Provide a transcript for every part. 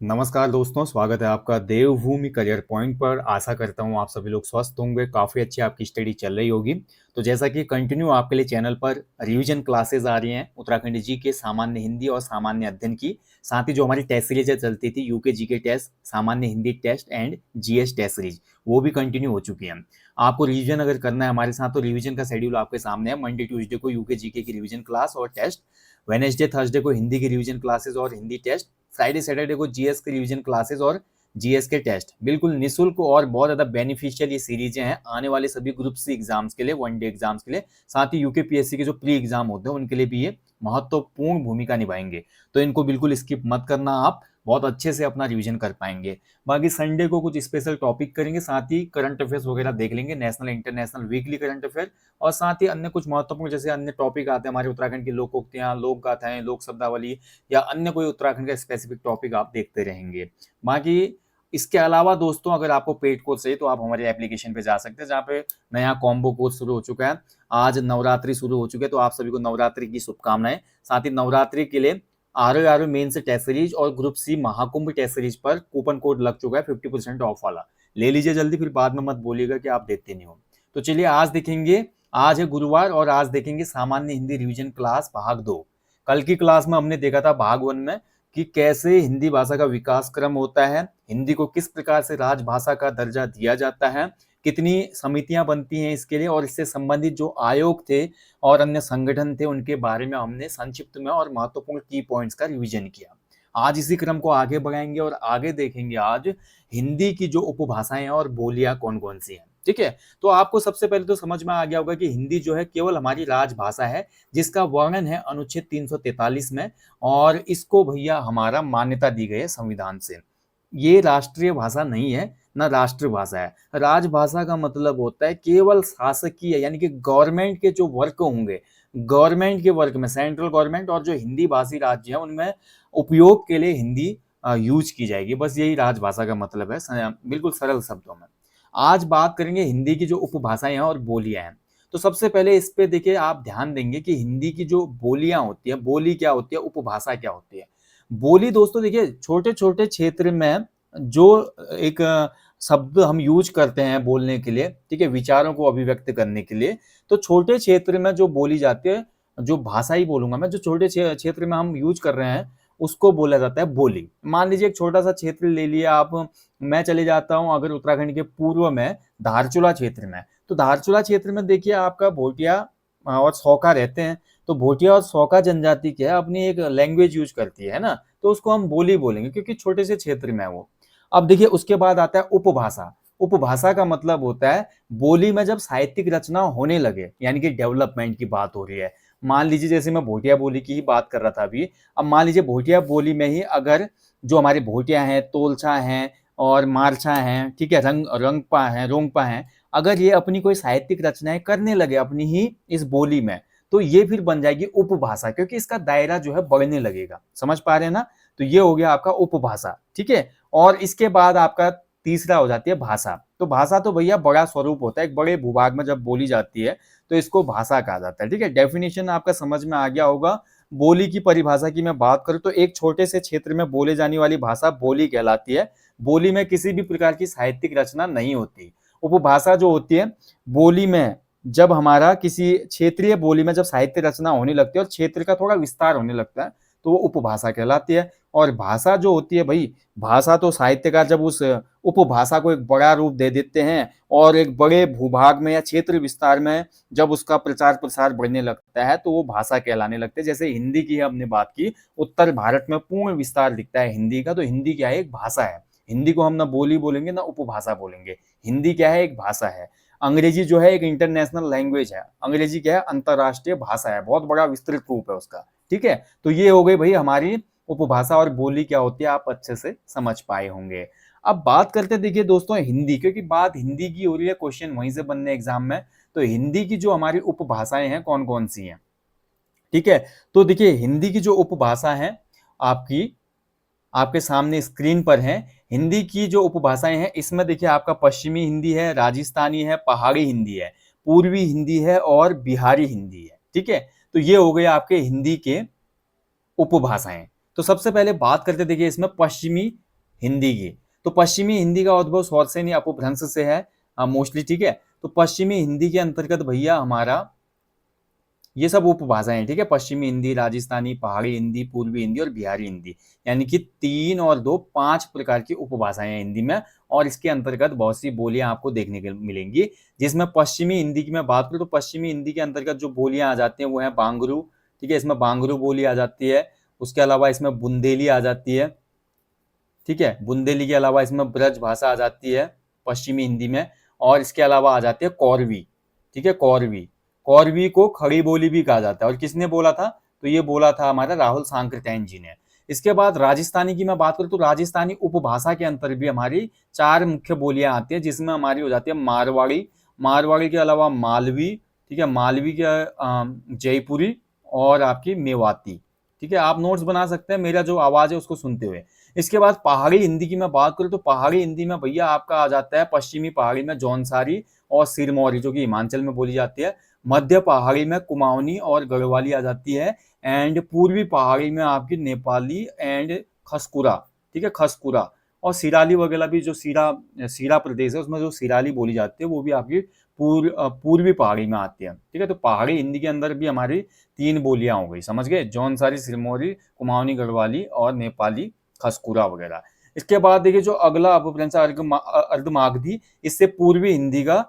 नमस्कार दोस्तों, स्वागत है आपका देवभूमि करियर पॉइंट पर। आशा करता हूँ आप सभी लोग स्वस्थ होंगे, काफ़ी अच्छी आपकी स्टडी चल रही होगी। तो जैसा कि कंटिन्यू आपके लिए चैनल पर रिवीजन क्लासेस आ रही हैं उत्तराखंड जी के सामान्य हिंदी और सामान्य अध्ययन की, साथ ही जो हमारी टेस्ट सीरीज चलती थी यूके जी के टेस्ट, सामान्य Hindi test and GS test series, वो भी कंटिन्यू हो चुकी है। आपको रिवीजन अगर करना है हमारे साथ तो रिवीजन का शेड्यूल आपके सामने है। मंडे ट्यूसडे को यूके जीके की रिवीजन क्लास और टेस्ट, वेनेसडे थर्सडे को हिंदी की रिवीजन क्लासेस और हिंदी टेस्ट, फ्राइडे सैटरडे को जीएस के रिवीजन क्लासेस और जीएस के टेस्ट। बिल्कुल निःशुल्क और बहुत ज्यादा बेनिफिशियल ये सीरीजें हैं आने वाले सभी ग्रुप सी एग्जाम्स के लिए, वन डे एग्जाम्स के लिए, साथ ही यूकेपीएससी के जो प्री एग्जाम होते हैं उनके लिए भी ये महत्वपूर्ण भूमिका निभाएंगे। तो इनको बिल्कुल स्किप मत करना, आप बहुत अच्छे से अपना रिवीजन कर पाएंगे। बाकी संडे को कुछ स्पेशल टॉपिक करेंगे, साथ ही करंट अफेयर्स वगैरह देख लेंगे, national international weekly current affair, और साथ ही अन्य कुछ महत्वपूर्ण जैसे अन्य टॉपिक आते हैं हमारे उत्तराखंड की लोकोक्तियां, लोक गाथाएं, लोक शब्दावली, या अन्य कोई उत्तराखंड का स्पेसिफिक टॉपिक आप देखते रहेंगे। बाकी इसके अलावा दोस्तों अगर आपको पेड कोर्स चाहिए तो आप हमारे एप्लीकेशन पे जा सकते हैं, जहाँ पे नया कॉम्बो कोर्स शुरू हो चुका है। आज नवरात्रि शुरू हो चुके हैं, तो आप सभी को नवरात्रि की शुभकामनाएं। साथ ही नवरात्रि के लिए आर मेन से टेस्ट सीरीज और group C Mahakumbh test series पर कूपन कोड लग चुका है 50% ऑफ वाला। ले लीजिए जल्दी, फिर बाद में मत बोलिएगा कि आप देते नहीं हो। तो चलिए आज देखेंगे, आज है गुरुवार और आज देखेंगे सामान्य हिंदी रिवीजन क्लास भाग 2। कल की क्लास में हमने देखा था भाग 1 में कि कैसे हिंदी भाषा का विकास क्रम होता है, हिंदी को किस प्रकार से राजभाषा का दर्जा दिया जाता है, कितनी समितियां बनती हैं इसके लिए, और इससे संबंधित जो आयोग थे और अन्य संगठन थे उनके बारे में हमने संक्षिप्त में और महत्वपूर्ण की पॉइंट्स का रिवीजन किया। आज इसी क्रम को आगे बढ़ाएंगे और आगे देखेंगे आज हिंदी की जो उपभाषाएं हैं और बोलियां कौन कौन सी हैं। ठीक है, तो आपको सबसे पहले तो समझ में आ गया होगा कि हिंदी जो है केवल हमारी राजभाषा है, जिसका वर्णन है अनुच्छेद 343 में, और इसको भैया हमारा मान्यता दी गई है संविधान से। ये राष्ट्रीय भाषा नहीं है, ना राष्ट्रभाषा है। राजभाषा का मतलब होता है केवल शासकीय यानी कि गवर्नमेंट के जो वर्क होंगे, गवर्नमेंट के वर्क में सेंट्रल गवर्नमेंट और जो हिंदी भाषी राज्य है उनमें उपयोग के लिए हिंदी यूज की जाएगी। बस यही राजभाषा का मतलब है, बिल्कुल सरल शब्दों में। आज बात करेंगे हिंदी की जो उपभाषाएं हैं और बोलियां हैं। तो सबसे पहले इस पे देखिए, आप ध्यान देंगे कि हिंदी की जो बोलियां होती है, बोली क्या होती है, उपभाषा क्या होती है। बोली दोस्तों देखिए, छोटे छोटे क्षेत्र में जो एक शब्द हम यूज करते हैं बोलने के लिए, ठीक है, विचारों को अभिव्यक्त करने के लिए, तो छोटे क्षेत्र में जो बोली जाती है, जो भाषा ही बोलूंगा मैं, जो छोटे क्षेत्र में हम यूज कर रहे हैं उसको बोला जाता है बोली। मान लीजिए एक छोटा सा क्षेत्र ले लिया आप, मैं चले जाता हूं अगर उत्तराखंड के पूर्व में धारचूला क्षेत्र में, तो धारचूला क्षेत्र में देखिए आपका भोटिया और सौका रहते हैं। तो भोटिया और सौका जनजाति क्या है, अपनी एक लैंग्वेज यूज करती है ना, तो उसको हम बोली बोलेंगे क्योंकि छोटे से क्षेत्र में है वो। अब देखिए उसके बाद आता है उपभाषा। उपभाषा का मतलब होता है बोली में जब साहित्यिक रचना होने लगे, यानी कि डेवलपमेंट की बात हो रही है। मान लीजिए जैसे मैं भोटिया बोली की ही बात कर रहा था अभी, अब मान लीजिए भोटिया बोली में ही अगर जो हमारे भोटिया हैं, तोलछा हैं और मारछा हैं, ठीक है, रंगपा हैं, रोंगपा हैं, अगर ये अपनी कोई साहित्यिक रचनाएं करने लगे अपनी ही इस बोली में, तो ये फिर बन जाएगी उपभाषा, क्योंकि इसका दायरा जो है बढ़ने लगेगा। समझ पा रहे हैं ना? तो ये हो गया आपका उपभाषा, ठीक है। और इसके बाद आपका तीसरा हो जाती है भाषा। तो भाषा तो भैया बड़ा स्वरूप होता है, एक बड़े भूभाग में जब बोली जाती है तो इसको भाषा कहा जाता है, ठीक है। डेफिनेशन आपका समझ में आ गया होगा। बोली की परिभाषा की मैं बात करूं तो एक छोटे से क्षेत्र में बोले जाने वाली भाषा बोली कहलाती है। बोली में किसी भी प्रकार की साहित्यिक रचना नहीं होती। उपभाषा जो होती है, बोली में जब हमारा किसी क्षेत्रीय बोली में जब साहित्य रचना होने लगती है और क्षेत्र का थोड़ा विस्तार होने लगता है तो वो उपभाषा कहलाती है। और भाषा जो होती है भाई, भाषा तो साहित्यकार जब उस उपभाषा को एक बड़ा रूप दे देते हैं और एक बड़े भूभाग में या क्षेत्र विस्तार में जब उसका प्रचार प्रसार बढ़ने लगता है तो वो भाषा कहलाने लगते हैं। जैसे हिंदी की हमने बात की, उत्तर भारत में पूर्ण विस्तार दिखता है हिंदी का, तो हिंदी क्या है, एक भाषा है। हिंदी को हम ना बोली बोलेंगे ना उपभाषा बोलेंगे, हिंदी क्या है, एक भाषा है। अंग्रेजी जो है एक इंटरनेशनल लैंग्वेज है, अंग्रेजी क्या है, अंतरराष्ट्रीय भाषा है, बहुत बड़ा विस्तृत रूप है उसका, ठीक है। तो ये हो गई भाई हमारी उपभाषा और बोली क्या होती है, आप अच्छे से समझ पाए होंगे। अब बात करते देखिए दोस्तों हिंदी, क्योंकि बात हिंदी की हो रही है, क्वेश्चन वहीं से बनने एग्जाम में। तो हिंदी की जो हमारी उपभाषाएं हैं कौन कौन सी हैं, ठीक है। तो देखिए हिंदी की जो उपभाषा है आपकी आपके सामने स्क्रीन पर है। हिंदी की जो उपभाषाएं हैं इसमें देखिए आपका पश्चिमी हिंदी है, राजस्थानी है, पहाड़ी हिंदी है, पूर्वी हिंदी है और बिहारी हिंदी है, ठीक है। तो ये हो गए आपके हिंदी के उपभाषाएं। तो सबसे पहले बात करते देखिए इसमें पश्चिमी हिंदी की। तो पश्चिमी हिंदी का उद्भव स्वर से नहीं अपभ्रंश से है मोस्टली, ठीक है। तो पश्चिमी हिंदी के अंतर्गत भैया हमारा ये सब उपभाषाएं हैं, ठीक है। पश्चिमी हिंदी, राजस्थानी, पहाड़ी हिंदी, पूर्वी हिंदी और बिहारी हिंदी, यानी कि 3 और 2 5 प्रकार की उपभाषाएं हैं हिंदी में। और इसके अंतर्गत बहुत सी बोलियां आपको देखने को मिलेंगी। जिसमें पश्चिमी हिंदी की मैं बात करूं तो पश्चिमी हिंदी के अंतर्गत जो बोलियां आ जाती हैं वो है बांगरू, ठीक है। इसमें बांगरू बोली आ जाती है। उसके अलावा इसमें बुंदेली आ जाती है, ठीक है। बुंदेली के अलावा इसमें ब्रज भाषा आ जाती है पश्चिमी हिंदी में। और इसके अलावा आ जाती है कौरवी, ठीक है। कौरवी, कौरवी को खड़ी बोली भी कहा जाता है। और किसने बोला था? तो ये बोला था हमारा राहुल सांकृत्यायन जी ने। इसके बाद राजस्थानी की मैं बात करूं तो राजस्थानी उपभाषा के अंतर भी हमारी 4 मुख्य बोलियां आती है, जिसमें हमारी हो जाती है मारवाड़ी, मारवाड़ी के अलावा मालवी, ठीक है। मालवी के जयपुरी और आपकी मेवाती, ठीक है। आप नोट्स बना सकते हैं मेरा जो आवाज है उसको सुनते हुए। इसके बाद पहाड़ी हिंदी की मैं बात करूं तो पहाड़ी हिंदी में भैया आपका आ जाता है पश्चिमी पहाड़ी में जौनसारी और सिरमौरी, जो कि हिमाचल में बोली जाती है। मध्य पहाड़ी में कुमाऊनी और गढ़वाली आ जाती है। एंड पूर्वी पहाड़ी में आपकी नेपाली एंड खसकुरा, ठीक है, खसकुरा। और सिराली वगैरह भी, जो सीरा प्रदेश है उसमें जो सिराली बोली जाती है वो भी आपकी पूर्वी पहाड़ी में आती है, ठीक है। तो पहाड़ी हिंदी के अंदर भी हमारी 3 बोलियां हो गई, समझ गए, जौनसारी, सिरमौरी, कुमाऊनी, गढ़वाली और नेपाली खसकुरा वगैरह। इसके बाद देखिए जो अगला अपभ्रंश अर्धमागधी, इससे पूर्वी हिंदी का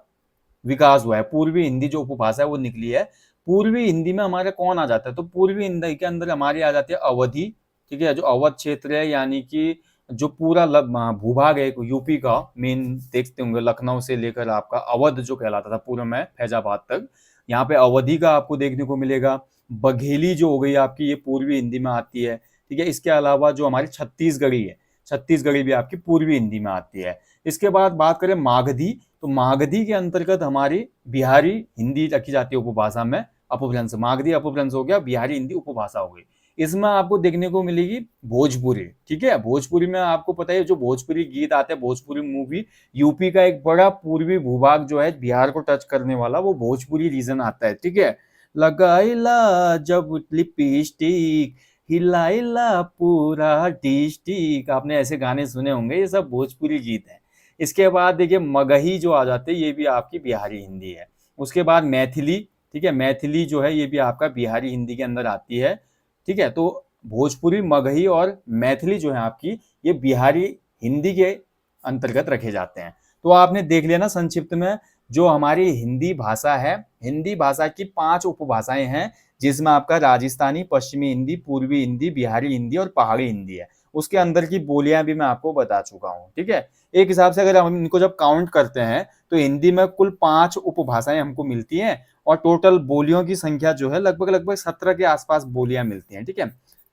विकास हुआ है। पूर्वी हिंदी जो उपभाषा है वो निकली है। पूर्वी हिंदी में हमारे कौन आ जाता है? तो पूर्वी हिंदी के अंदर हमारी आ जाती है अवधी, ठीक है। जो अवध क्षेत्र है, यानी कि जो पूरा भूभाग है यूपी का, मेन देखते होंगे लखनऊ से लेकर आपका अवध जो कहलाता था पूर्व में फैजाबाद तक, यहाँ पे अवधी का आपको देखने को मिलेगा। बघेली जो हो गई आपकी, ये पूर्वी हिंदी में आती है, ठीक है। इसके अलावा जो हमारी छत्तीसगढ़ी है, छत्तीसगढ़ी भी आपकी पूर्वी हिंदी में आती है। इसके बाद बात करें मागधी, तो मागधी के अंतर्गत हमारी बिहारी हिंदी रखी जाती है उपभाषा में। अपभ्रंश, मागधी अपभ्रंश हो गया, बिहारी हिंदी उपभाषा हो गई। इसमें आपको देखने को मिलेगी भोजपुरी, ठीक है। भोजपुरी में आपको पता है जो भोजपुरी गीत आते हैं, भोजपुरी मूवी, यूपी का एक बड़ा पूर्वी भूभाग जो है बिहार को टच करने वाला, वो भोजपुरी रीजन आता है, ठीक है। लगाइला जब लिपस्टिक, हिलाइला पूरा डिस्ट्रिक्ट, आपने ऐसे गाने सुने होंगे, ये सब भोजपुरी गीत है। इसके बाद देखिए मगही जो आ जाते हैं, ये भी आपकी बिहारी हिंदी है। उसके बाद मैथिली, ठीक है, मैथिली जो है ये भी आपका बिहारी हिंदी के अंदर आती है, ठीक है। तो भोजपुरी, मगही और मैथिली जो है आपकी, ये बिहारी हिंदी के अंतर्गत रखे जाते हैं। तो आपने देख लिया ना संक्षिप्त में, जो हमारी हिंदी भाषा है, हिंदी भाषा की 5 उपभाषाएं हैं, जिसमें आपका राजस्थानी, पश्चिमी हिंदी, पूर्वी हिंदी, बिहारी हिंदी और पहाड़ी हिंदी है। उसके अंदर की बोलियां भी मैं आपको बता चुका हूँ, ठीक है। एक हिसाब से अगर हम इनको जब काउंट करते हैं तो हिंदी में कुल 5 उपभाषाएं हमको मिलती हैं। और टोटल बोलियों की संख्या जो है लगभग 17 के आसपास बोलियां मिलती हैं, ठीक है।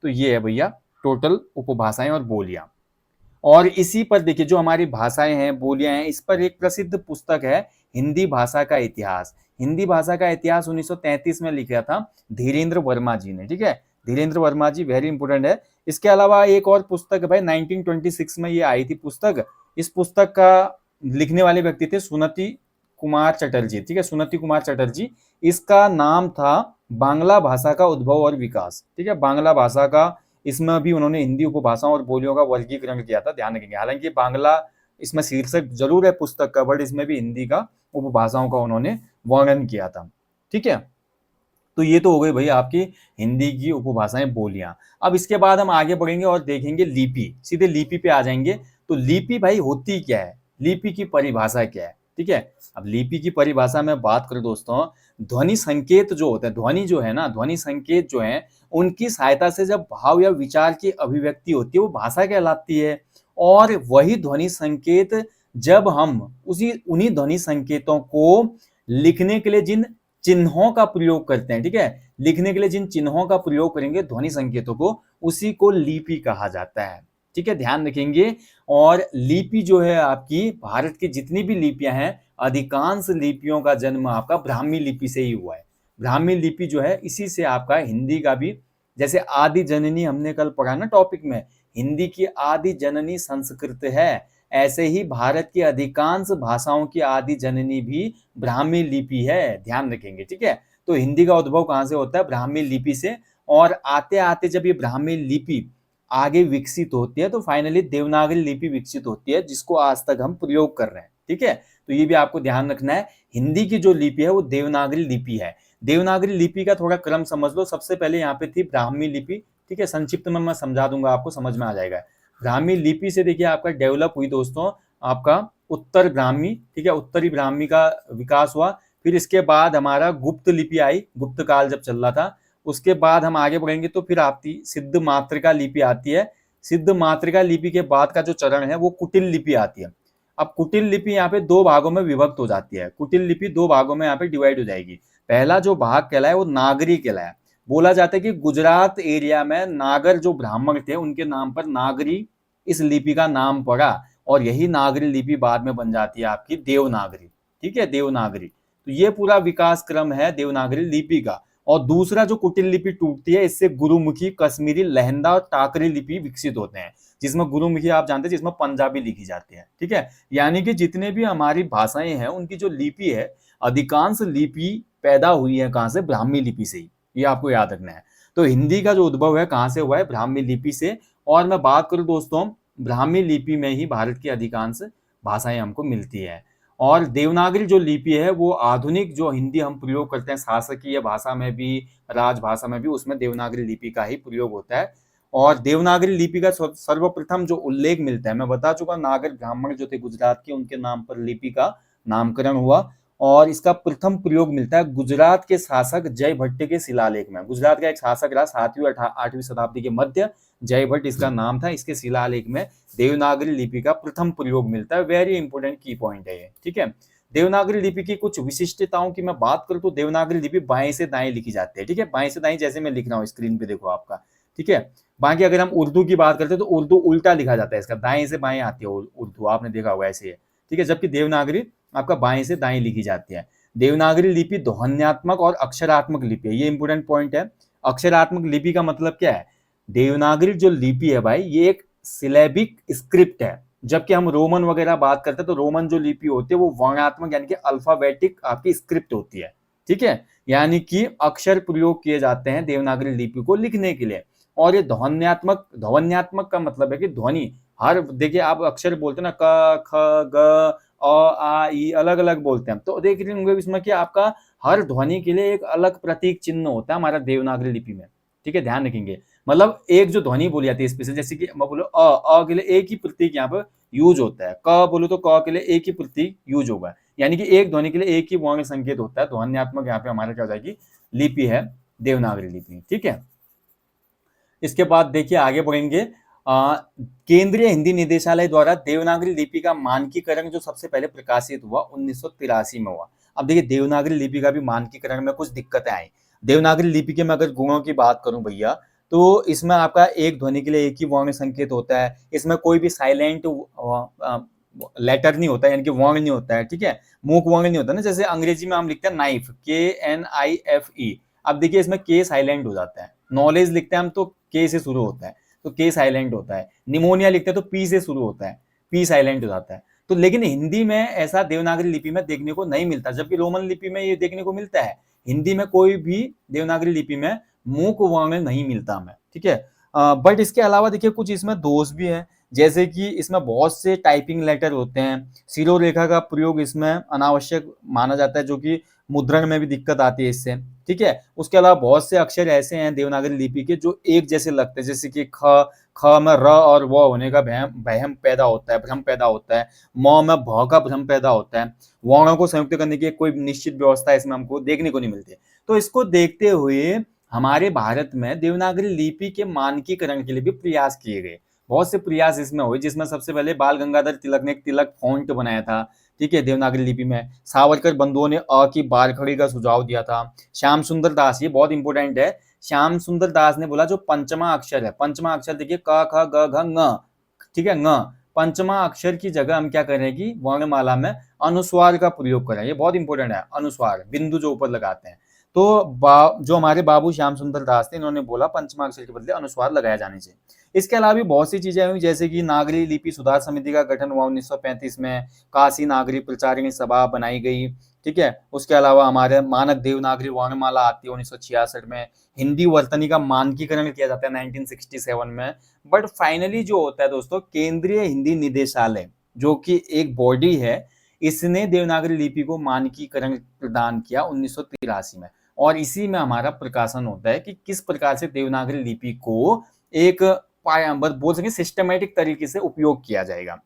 तो ये है भैया टोटल उपभाषाएं और बोलियां। और इसी पर देखिए जो हमारी भाषाएं हैं, बोलियां हैं, इस पर एक प्रसिद्ध पुस्तक है हिंदी भाषा का इतिहास। हिंदी भाषा का इतिहास 1933 में लिखा था धीरेन्द्र वर्मा जी ने, ठीक है। धीरेन्द्र वर्मा जी वेरी इंपोर्टेंट है। इसके अलावा एक और पुस्तक भाई 1926 में ये आई थी पुस्तक। इस पुस्तक का लिखने वाले व्यक्ति थे सुनीति कुमार चटर्जी, ठीक है, सुनीति कुमार चटर्जी। इसका नाम था बांग्ला भाषा का उद्भव और विकास, ठीक है, बांग्ला भाषा का। इसमें भी उन्होंने हिंदी उपभाषाओं और बोलियों का वर्गीकरण किया था, ध्यान रखेंगे। हालांकि बांग्ला इसमें शीर्षक जरूर है पुस्तक का, बट इसमें भी हिंदी का उपभाषाओं का उन्होंने वर्णन किया था, ठीक है। तो ये तो हो गई भाई आपकी हिंदी की उपभाषाएं, बोलियां। अब इसके बाद हम आगे बढ़ेंगे और देखेंगे लिपि, सीधे लिपि पे आ जाएंगे। तो लिपि भाई होती क्या है, लिपि की परिभाषा क्या है, ठीक है। अब लिपि की परिभाषा में बात करें दोस्तों, ध्वनि संकेत जो होते हैं, ध्वनि जो है ना, ध्वनि संकेत जो है, उनकी सहायता से जब भाव या विचार की अभिव्यक्ति होती है वो भाषा कहलाती है। और वही ध्वनि संकेत जब हम उन्हीं ध्वनि संकेतों को लिखने के लिए जिन चिन्हों का प्रयोग करते हैं, ठीक है, लिखने के लिए जिन चिन्हों का प्रयोग करेंगे ध्वनि संकेतों को, उसी को लिपि कहा जाता है, ठीक है, ध्यान रखेंगे। और लिपि जो है आपकी, भारत की जितनी भी लिपियां हैं, अधिकांश लिपियों का जन्म आपका ब्राह्मी लिपि से ही हुआ है। ब्राह्मी लिपि जो है इसी से आपका हिंदी का भी, जैसे आदि जननी हमने कल पढ़ा ना टॉपिक में, हिंदी की आदि जननी संस्कृत है, ऐसे ही भारत की अधिकांश भाषाओं की आदि जननी भी ब्राह्मी लिपि है, ध्यान रखेंगे, ठीक है। तो हिंदी का उद्भव कहां से होता है? ब्राह्मी लिपि से। और आते आते जब ये ब्राह्मी लिपि आगे विकसित होती है तो फाइनली देवनागरी लिपि विकसित होती है, जिसको आज तक हम प्रयोग कर रहे हैं। ठीक है, तो ये भी आपको ध्यान रखना है। हिंदी की जो लिपि है वो देवनागरी लिपि है। देवनागरी लिपि का थोड़ा क्रम समझ लो। सबसे पहले यहाँ पे थी ब्राह्मी लिपि। ठीक है, संक्षिप्त में मैं समझा दूंगा, आपको समझ में आ जाएगा। ब्राह्मी लिपि से देखिए आपका डेवलप हुई दोस्तों आपका उत्तर ब्राह्मी। ठीक है, उत्तरी ब्राह्मी का विकास हुआ। फिर इसके बाद हमारा गुप्त लिपि आई, गुप्त काल जब चल रहा था। उसके बाद हम आगे बढ़ेंगे तो फिर आती सिद्ध मातृका लिपि आती है। सिद्ध मातृका लिपि के बाद का जो चरण है वो कुटिल लिपि आती है। अब कुटिल लिपि यहाँ पे दो भागों में विभक्त हो जाती है। कुटिल लिपि दो भागों में यहाँ पे डिवाइड हो जाएगी। पहला जो भाग कहलाए वो नागरी कहलाया। बोला जाता है कि गुजरात एरिया में नागर जो ब्राह्मण थे उनके नाम पर नागरी इस लिपि का नाम पड़ा, और यही नागरी लिपि बाद में बन जाती है आपकी देवनागरी। ठीक है, देवनागरी। तो ये पूरा विकास क्रम है देवनागरी लिपि का। और दूसरा जो कुटिल लिपि टूटती है, इससे गुरुमुखी, कश्मीरी, लहंदा और टाकरी लिपि विकसित होते हैं, जिसमें गुरुमुखी आप जानते हैं जिसमें पंजाबी लिखी जाती है। ठीक है, यानी कि जितने भी हमारी भाषाएं हैं उनकी जो लिपि है, अधिकांश लिपि पैदा हुई है कहां से? ब्राह्मी लिपि से ही। ये आपको याद रखना है। तो हिंदी का जो उद्भव है कहां से हुआ है? ब्राह्मी लिपि से। और मैं बात करूं दोस्तों, ब्राह्मी लिपि में ही भारत की अधिकांश भाषाएं हमको मिलती है। और देवनागरी जो लिपि है वो आधुनिक जो हिंदी हम प्रयोग करते हैं शासकीय भाषा में भी, राजभाषा में भी, उसमें देवनागरी लिपि का ही प्रयोग होता है। और देवनागरी लिपि का सर्वप्रथम जो उल्लेख मिलता है, मैं बता चुका, नागर ब्राह्मण जो थे गुजरात के, उनके नाम पर लिपि का नामकरण हुआ। और इसका प्रथम प्रयोग मिलता है गुजरात के शासक जयभट्ट के शिलालेख में। गुजरात का एक शासक रहा 7वीं 8वीं शताब्दी के मध्य, जयभट्ट इसका नाम था। इसके शिलालेख में देवनागरी लिपि का प्रथम प्रयोग मिलता है। वेरी इंपोर्टेंट की पॉइंट है ये। ठीक है, देवनागरी लिपि की कुछ विशिष्टताओं की मैं बात करूं तो देवनागरी लिपि बाएं से दाएं लिखी जाती है। ठीक है, बाएं से दाएं जैसे मैं लिख रहा हूं स्क्रीन पे देखो आपका। ठीक है, बाकी अगर हम उर्दू की बात करते हैं तो उर्दू उल्टा लिखा जाता है इसका, दाएं से बाएं आती है उर्दू, आपने देखा होगा ऐसे है। ठीक है, जबकि देवनागरी आपका बाएं से दाएं लिखी जाती है। देवनागरी लिपि ध्वन्यात्मक और अक्षरात्मक लिपि है। ये इंपोर्टेंट पॉइंट है। अक्षरात्मक लिपि का मतलब क्या है? देवनागरी जो लिपि है भाई, ये एक सिलेबिक स्क्रिप्ट है। जबकि हम रोमन वगैरह बात करते हैं तो रोमन जो लिपि होती है वो वर्णात्मक यानी कि अल्फाबेटिक आपकी स्क्रिप्ट होती है। ठीक है, यानी कि अक्षर प्रयोग किए जाते हैं देवनागरी लिपि को लिखने के लिए। और ये ध्वन्यात्मक, ध्वन्यात्मक का मतलब है कि ध्वनि हर, देखिए आप अक्षर बोलते हैं ना, क ख ग अ आ ई, अलग अलग बोलते हैं, तो देख रहे होंगे इसमें कि आपका हर ध्वनि के लिए एक अलग प्रतीक चिन्ह होता है हमारा देवनागरी लिपि में। ठीक है, ध्यान रखेंगे। मतलब एक जो ध्वनि बोली जाती है स्पेशल, जैसे कि मैं बोलो अ के लिए एक ही प्रतीक यहाँ पर यूज होता है, क बोलो तो क के लिए एक ही प्रतीक यूज होगा, यानी कि एक ध्वनि के लिए एक ही वर्ण संकेत होता है। ध्वन्यात्मक यहाँ पे हमारा क्या हो जाएगी? लिपि है देवनागरी लिपि। ठीक है, इसके बाद देखिए आगे बढ़ेंगे। केंद्रीय हिंदी निदेशालय द्वारा देवनागरी लिपि का मानकीकरण जो सबसे पहले प्रकाशित हुआ 1983 में हुआ। अब देखिए देवनागरी लिपि का भी मानकीकरण में कुछ दिक्कतें आई। देवनागरी लिपि के मैं अगर गुणों की बात करूं भैया, तो इसमें आपका एक ध्वनि के लिए एक ही वर्ण संकेत होता है। इसमें कोई भी साइलेंट लेटर नहीं होता है, यानी कि वर्ण नहीं होता है। ठीक है, मूक वर्ण नहीं होता ना, जैसे अंग्रेजी में हम लिखते हैं नाइफ, KNIFE। अब देखिए इसमें के साइलेंट हो जाता है। नॉलेज लिखते हैं हम तो के से शुरू होता है, तो के साइलेंट होता है। निमोनिया लिखते हैं तो पी से शुरू होता है, पी साइलेंट हो जाता है। तो लेकिन हिंदी में ऐसा देवनागरी लिपि में देखने को नहीं मिलता, जबकि रोमन लिपि में ये देखने को मिलता है। हिंदी में कोई भी देवनागरी लिपि में मूक वर्ण नहीं मिलता हमें। ठीक है, बट इसके अलावा देखिए कुछ इसमें दोष भी है, जैसे कि इसमें बहुत से टाइपिंग लेटर होते हैं। शिरोरेखा का प्रयोग इसमें अनावश्यक माना जाता है, जो कि मुद्रण में भी दिक्कत आती है इससे। ठीक है, उसके अलावा बहुत से अक्षर ऐसे हैं देवनागरी लिपि के जो एक जैसे लगते हैं, जैसे कि ख में र और व होने का वहम पैदा होता है, भ्रम पैदा होता है। म में भ का भ्रम पैदा होता है। वर्णों को संयुक्त करने की कोई निश्चित व्यवस्था इसमें हमको देखने को नहीं मिलती। तो इसको देखते हुए हमारे भारत में देवनागरी लिपि के मानकीकरण के लिए भी प्रयास किए गए। बहुत से प्रयास इसमें हुए, जिसमें सबसे पहले बाल गंगाधर तिलक ने एक तिलक फॉन्ट बनाया था। ठीक है, देवनागरी लिपि में सावरकर बंधुओं ने अ की बारखड़ी का सुझाव दिया था। श्याम सुंदर दास, ये बहुत इंपॉर्टेंट है, श्याम सुंदर दास ने बोला जो पंचमा अक्षर है, पंचमा अक्षर देखिए क ख ग घ ङ, ठीक है, ङ, पंचमा अक्षर की जगह हम क्या करें कि वर्णमाला में अनुस्वार का प्रयोग करें। ये बहुत इंपॉर्टेंट है, अनुस्वार, बिंदु जो ऊपर लगाते हैं। तो जो हमारे बाबू श्याम सुंदर दास थे, इन्होंने बोला पंचमा अक्षर के बदले अनुस्वार लगाया जाने चाहिए। इसके अलावा भी बहुत सी चीजें हुई, जैसे कि नागरी लिपि सुधार समिति का गठन हुआ 1935 में, काशी नागरी प्रचारिणी सभा बनाई गई, ठीक है। उसके अलावा हमारे मानक देवनागरी वर्णमाला आती है 1966 में। हिंदी वर्तनी का मानकीकरण किया जाता है 1967 में। बट फाइनली जो होता है दोस्तों, केंद्रीय हिंदी निदेशालय जो कि एक बॉडी है, इसने देवनागरी लिपि को मानकीकरण प्रदान किया 1983 में। और इसी में हमारा प्रकाशन होता है कि किस प्रकार से देवनागरी लिपि को एक बोल सके सिस्टमेटिक तरीके से उपयोग किया जाएगा।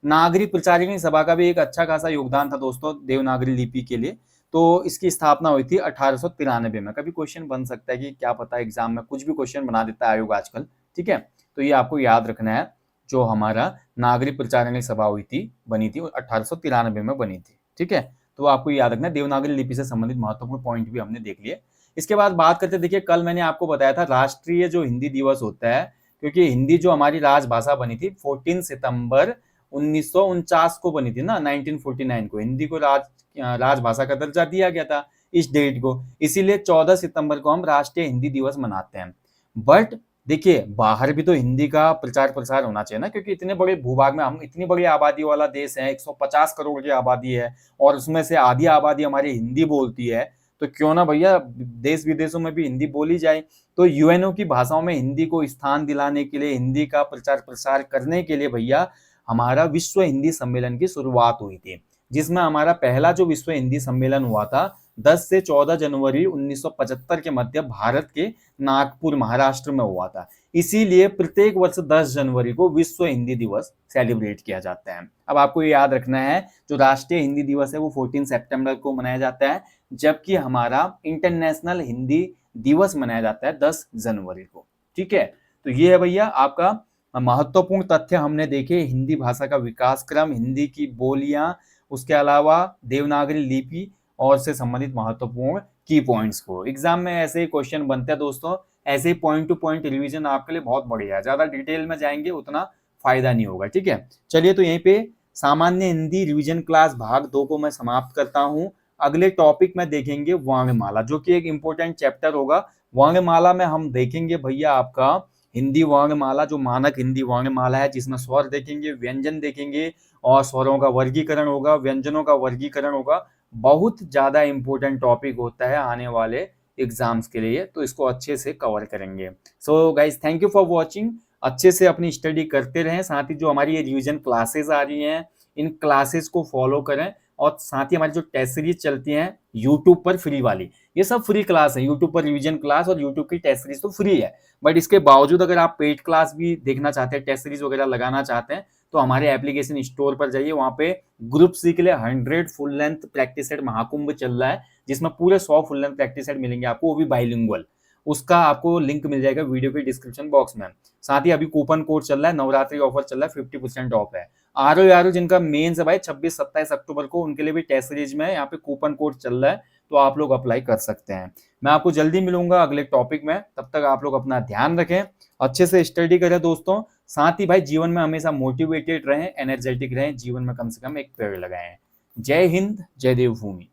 नागरिक प्रचारिणी सभा का भी एक अच्छा खासा योगदान था दोस्तों देवनागरी लिपि के लिए। तो इसकी स्थापना हुई थी 1893 में। कभी क्वेश्चन बन सकता है कि क्या पता एग्जाम में कुछ भी क्वेश्चन बना देता है आयोग आजकल, ठीक है। तो ये आपको याद रखना है, जो हमारा नागरिक प्रचारिणी सभा हुई थी, बनी थी 1893 में बनी थी, ठीक है। तो आपको याद रखना है। देवनागरी लिपि से संबंधित महत्वपूर्ण पॉइंट भी हमने देख लिए। इसके बाद बात करते, देखिए कल मैंने आपको बताया था राष्ट्रीय जो हिंदी दिवस होता है, क्योंकि हिंदी जो हमारी राजभाषा बनी थी 14 सितंबर 1949 को बनी थी ना, 1949 को हिंदी को राजभाषा का दर्जा दिया गया था इस डेट को। इसीलिए 14 सितंबर को हम राष्ट्रीय हिंदी दिवस मनाते हैं। बट देखिए बाहर भी तो हिंदी का प्रचार प्रसार होना चाहिए ना, क्योंकि इतने बड़े भूभाग में हम, इतनी बड़ी आबादी वाला देश है, 150 करोड़ की आबादी है और उसमें से आधी आबादी हमारी हिंदी बोलती है। तो क्यों ना भैया देश विदेशों में भी हिंदी बोली जाए। तो यूएनओ की भाषाओं में हिंदी को स्थान दिलाने के लिए, हिंदी का प्रचार प्रसार करने के लिए भैया हमारा विश्व हिंदी सम्मेलन की शुरुआत हुई थी, जिसमें हमारा पहला जो विश्व हिंदी सम्मेलन हुआ था 10 से 14 जनवरी 1975 के मध्य भारत के नागपुर महाराष्ट्र में हुआ था। इसीलिए प्रत्येक वर्ष 10 जनवरी को विश्व हिंदी दिवस सेलिब्रेट किया जाता है। अब आपको ये याद रखना है, जो राष्ट्रीय हिंदी दिवस है वो 14 सितंबर को मनाया जाता है, जबकि हमारा इंटरनेशनल हिंदी दिवस मनाया जाता है 10 जनवरी को, ठीक है। तो ये है भैया आपका महत्वपूर्ण तथ्य हमने देखे, हिंदी भाषा का विकास क्रम, हिंदी की बोलियां, उसके अलावा देवनागरी लिपि और से संबंधित महत्वपूर्ण की पॉइंट्स को। एग्जाम में ऐसे ही क्वेश्चन बनते हैं दोस्तों, ऐसे ही पॉइंट टू पॉइंट रिवीजन आपके लिए बहुत बढ़िया है। ज्यादा डिटेल में जाएंगे उतना फायदा नहीं होगा, ठीक है। चलिए तो यहीं पे सामान्य हिंदी रिवीजन क्लास भाग 2 को मैं समाप्त करता हूं। अगले टॉपिक में देखेंगे वर्णमाला, जो कि एक इंपॉर्टेंट चैप्टर होगा। वर्णमाला में हम देखेंगे भैया आपका हिंदी वर्णमाला, जो मानक हिंदी वर्णमाला है, जिसमें स्वर देखेंगे, व्यंजन देखेंगे और स्वरों का वर्गीकरण होगा, व्यंजनों का वर्गीकरण होगा। बहुत ज्यादा इंपॉर्टेंट टॉपिक होता है आने वाले एग्जाम्स के लिए, तो इसको अच्छे से कवर करेंगे। So guys thank you for watching. अच्छे से अपनी स्टडी करते रहें, साथ ही जो हमारी ये रिवीजन क्लासेस आ रही हैं इन क्लासेस को फॉलो करें, और साथ ही हमारी जो टेस्ट सीरीज चलती हैं यूट्यूब पर फ्री वाली, ये सब फ्री क्लास है। यूट्यूब पर रिवीजन क्लास और यूट्यूब की टेस्ट सीरीज तो फ्री है, बट इसके बावजूद अगर आप पेड क्लास भी देखना चाहते हैं, टेस्ट सीरीज वगैरह लगाना चाहते हैं, तो हमारे एप्लीकेशन स्टोर पर जाइए। वहां पे ग्रुप सी के लिए 100 full length practice set Mahakumbh चल रहा है, जिसमें पूरे 100 फुल लेंथ प्रैक्टिस सेट मिलेंगे आपको, वो भी बाइलिंगुअल। उसका आपको लिंक मिल जाएगा वीडियो के डिस्क्रिप्शन बॉक्स में। साथ ही अभी कूपन कोड चल रहा है, नवरात्रि ऑफर चल रहा है, 50% ऑफ है। आर जिनका मेंस है भाई 26-27 अक्टूबर को, उनके लिए भी टेस्ट सीरीज में यहाँ पे कूपन कोड चल रहा है, तो आप लोग अप्लाई कर सकते हैं। मैं आपको जल्दी मिलूंगा अगले टॉपिक में, तब तक आप लोग अपना ध्यान रखें, अच्छे से स्टडी करें दोस्तों। साथ ही भाई जीवन में हमेशा मोटिवेटेड रहें, एनर्जेटिक रहें, जीवन में कम से कम एक पेड़ लगाएं। जय हिंद, जय देवभूमि।